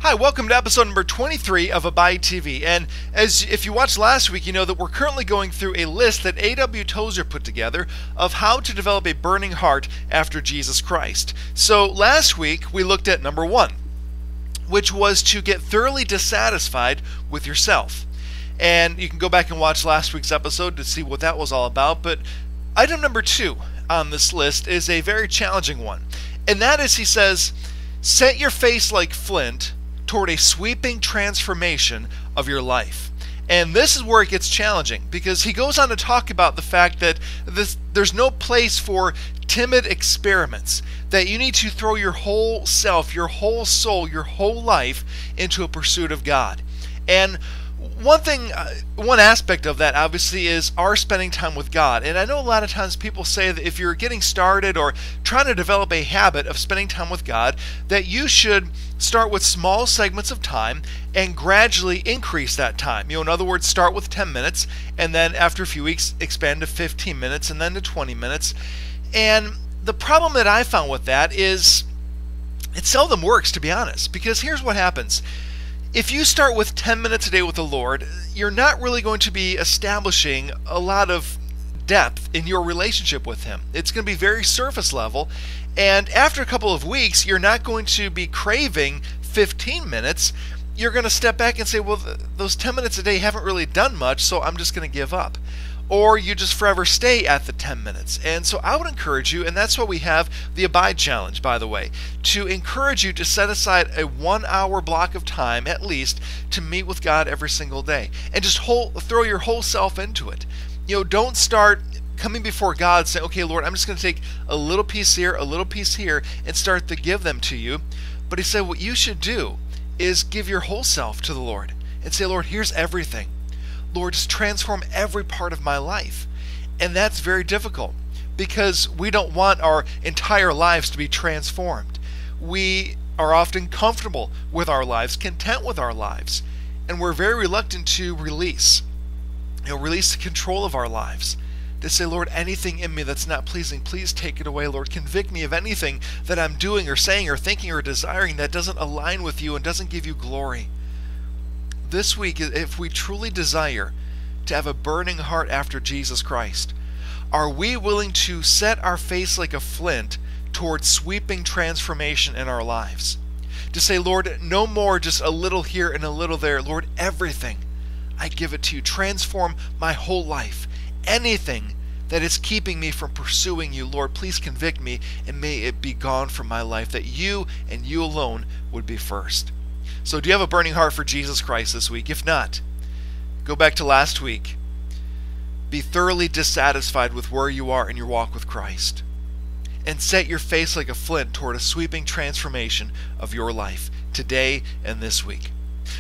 Hi, welcome to episode number 23 of Abide TV. And if you watched last week, you know that we're currently going through a list that A.W. Tozer put together of how to develop a burning heart after Jesus Christ. So last week we looked at number 1, which was to get thoroughly dissatisfied with yourself. And you can go back and watch last week's episode to see what that was all about. But item number 2 on this list is a very challenging one. And that is, he says, set your face like flint toward a sweeping transformation of your life. And this is where it gets challenging, because he goes on to talk about the fact that there's no place for timid experiments, that you need to throw your whole self, your whole soul, your whole life into a pursuit of God. And one aspect of that obviously is our spending time with God. And I know a lot of times people say that if you're getting started or trying to develop a habit of spending time with God, that you should start with small segments of time and gradually increase that time. In other words, start with 10 minutes and then after a few weeks expand to 15 minutes and then to 20 minutes. And the problem that I found with that is it seldom works, to be honest, because here's what happens. If you start with 10 minutes a day with the Lord, you're not really going to be establishing a lot of depth in your relationship with Him. It's going to be very surface level, and after a couple of weeks, you're not going to be craving 15 minutes. You're going to step back and say, well, those 10 minutes a day haven't really done much, so I'm just going to give up. Or you just forever stay at the 10 minutes. And so I would encourage you, and that's why we have the Abide Challenge, by the way, to encourage you to set aside a 1-hour block of time, at least, to meet with God every single day. And just throw your whole self into it. Don't start coming before God saying, okay, Lord, I'm just going to take a little piece here, a little piece here, and start to give them to you. But He said what you should do is give your whole self to the Lord and say, Lord, here's everything. Lord, just transform every part of my life. And that's very difficult because we don't want our entire lives to be transformed. We are often comfortable with our lives, content with our lives, and we're very reluctant to release the control of our lives. To say, Lord, anything in me that's not pleasing, please take it away. Lord, convict me of anything that I'm doing or saying or thinking or desiring that doesn't align with you and doesn't give you glory. This week, if we truly desire to have a burning heart after Jesus Christ, are we willing to set our face like a flint towards sweeping transformation in our lives? To say, Lord, no more just a little here and a little there. Lord, everything, I give it to you. Transform my whole life. Anything that is keeping me from pursuing you, Lord, please convict me and may it be gone from my life, that you and you alone would be first. So do you have a burning heart for Jesus Christ this week? If not, go back to last week. Be thoroughly dissatisfied with where you are in your walk with Christ. And set your face like a flint toward a sweeping transformation of your life today and this week.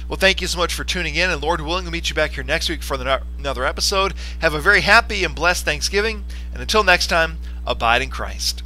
Well, thank you so much for tuning in, and Lord willing, we'll meet you back here next week for another episode. Have a very happy and blessed Thanksgiving, and until next time, abide in Christ.